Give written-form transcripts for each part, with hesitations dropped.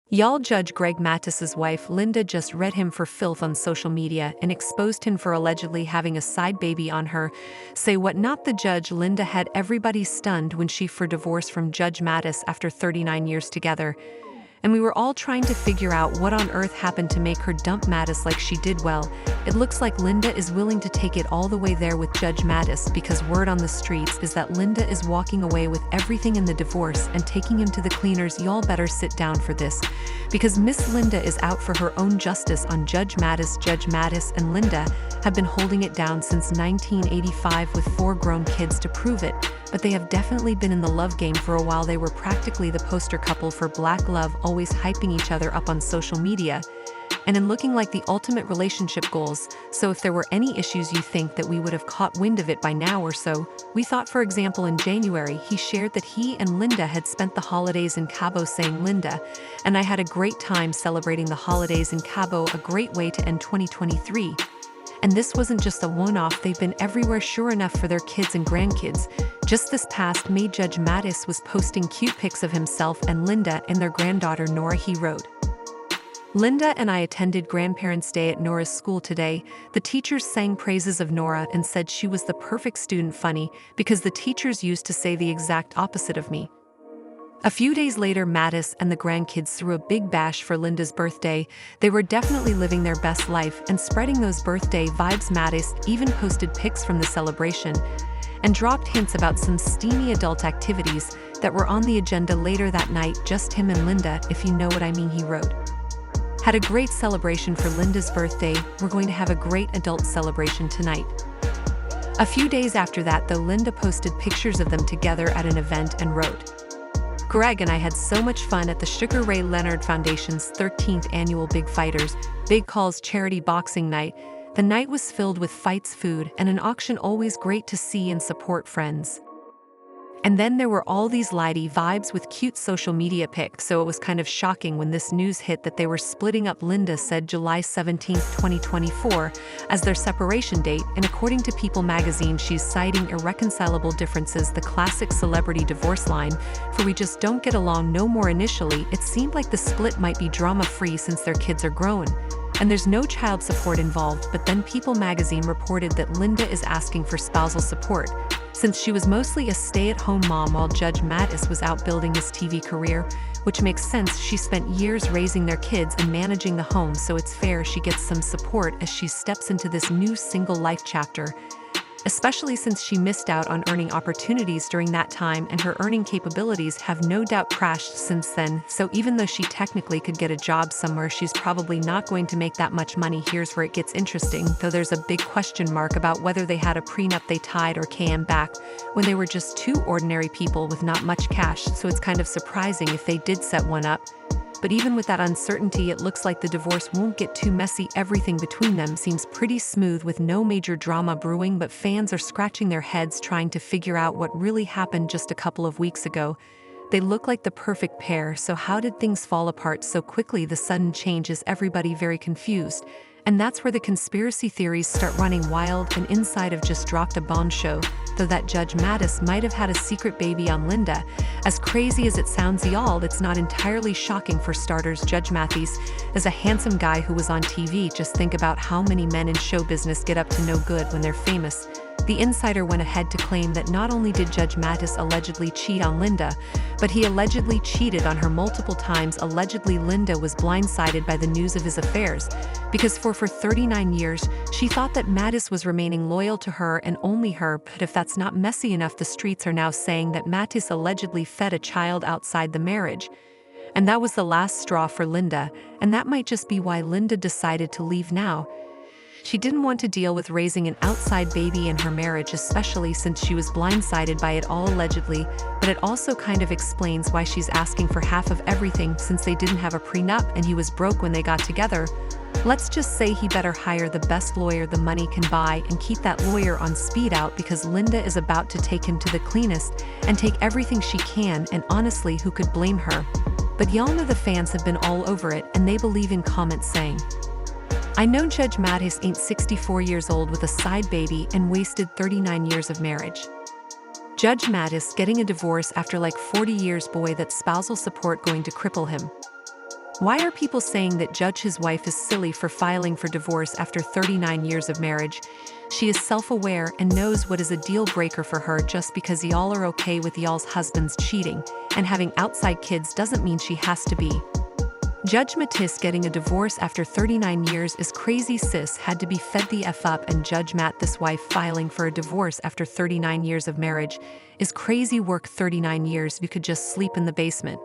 Y'all, Judge Greg Mattis's wife Linda just read him for filth on social media and exposed him for allegedly having a side baby on her. Say what not, the judge. Linda had everybody stunned when she for divorce from Judge Mathis after 39 years together. And we were all trying to figure out what on earth happened to make her dump Mathis like she did. Well, it looks like Linda is willing to take it all the way there with Judge Mathis, because word on the streets is that Linda is walking away with everything in the divorce and taking him to the cleaners. Y'all better sit down for this, because Miss Linda is out for her own justice on Judge Mathis. Judge Mathis and Linda have been holding it down since 1985 with 4 grown kids to prove it, but they have definitely been in the love game for a while. They were practically the poster couple for black love, always hyping each other up on social media and in looking like the ultimate relationship goals. So if there were any issues, you think that we would have caught wind of it by now or so. We thought, for example, in January, he shared that he and Linda had spent the holidays in Cabo, saying, "Linda and I had a great time celebrating the holidays in Cabo, a great way to end 2023. And this wasn't just a one-off, they've been everywhere sure enough for their kids and grandkids." Just this past May, Judge Mathis was posting cute pics of himself and Linda and their granddaughter Nora. He wrote, "Linda and I attended Grandparents' Day at Nora's school today. The teachers sang praises of Nora and said she was the perfect student. Funny, because the teachers used to say the exact opposite of me." A few days later, Mathis and the grandkids threw a big bash for Linda's birthday. They were definitely living their best life and spreading those birthday vibes. Mathis even posted pics from the celebration and dropped hints about some steamy adult activities that were on the agenda later that night. "Just him and Linda, if you know what I mean," he wrote. "Had a great celebration for Linda's birthday. We're going to have a great adult celebration tonight." A few days after that, though, Linda posted pictures of them together at an event and wrote, "Greg and I had so much fun at the Sugar Ray Leonard Foundation's 13th annual Big Fighters, Big Calls charity boxing night. The night was filled with fights, food, and an auction. Always great to see and support friends." And then there were all these lighty vibes with cute social media pics, so it was kind of shocking when this news hit that they were splitting up. Linda said July 17, 2024 as their separation date, and according to People magazine, she's citing irreconcilable differences, the classic celebrity divorce line, for "we just don't get along no more." Initially, it seemed like the split might be drama-free since their kids are grown and there's no child support involved, but then People magazine reported that Linda is asking for spousal support, since she was mostly a stay-at-home mom while Judge Mathis was out building his TV career, which makes sense. She spent years raising their kids and managing the home, so it's fair she gets some support as she steps into this new single life chapter, especially since she missed out on earning opportunities during that time, and her earning capabilities have no doubt crashed since then. So even though she technically could get a job somewhere, she's probably not going to make that much money. Here's where it gets interesting, though there's a big question mark about whether they had a prenup they tied or came back when they were just 2 ordinary people with not much cash, so it's kind of surprising if they did set one up. But even with that uncertainty, it looks like the divorce won't get too messy. Everything between them seems pretty smooth with no major drama brewing, but fans are scratching their heads trying to figure out what really happened just a couple of weeks ago. They look like the perfect pair, so how did things fall apart so quickly? The sudden change is everybody very confused. And that's where the conspiracy theories start running wild. And Inside have just dropped a bombshell, though, that Judge Mathis might have had a secret baby on Linda. As crazy as it sounds, y'all, it's not entirely shocking. For starters, Judge Mathis is a handsome guy who was on TV. Just think about how many men in show business get up to no good when they're famous. The Insider went ahead to claim that not only did Judge Mathis allegedly cheat on Linda, but he allegedly cheated on her multiple times. Allegedly, Linda was blindsided by the news of his affairs, because for 39 years, she thought that Mathis was remaining loyal to her and only her. But if that's not messy enough, the streets are now saying that Mathis allegedly fed a child outside the marriage. And that was the last straw for Linda, and that might just be why Linda decided to leave now. She didn't want to deal with raising an outside baby in her marriage, especially since she was blindsided by it all allegedly, but it also kind of explains why she's asking for half of everything, since they didn't have a prenup and he was broke when they got together. Let's just say he better hire the best lawyer the money can buy and keep that lawyer on speed out, because Linda is about to take him to the cleanest and take everything she can, and honestly, who could blame her? But y'all know the fans have been all over it, and they believe in comments saying, "I know Judge Mathis ain't 64 years old with a side baby and wasted 39 years of marriage. Judge Mathis getting a divorce after like 40 years, boy, that spousal support going to cripple him." Why are people saying that Judge his wife is silly for filing for divorce after 39 years of marriage? She is self-aware and knows what is a deal breaker for her. Just because y'all are okay with y'all's husbands cheating and having outside kids doesn't mean she has to be. Judge Mathis getting a divorce after 39 years is crazy. Sis had to be fed the F up, and Judge Mathis' wife filing for a divorce after 39 years of marriage is crazy work. 39 years you could just sleep in the basement.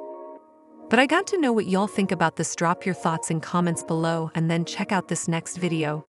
But I got to know what y'all think about this. Drop your thoughts in comments below and then check out this next video.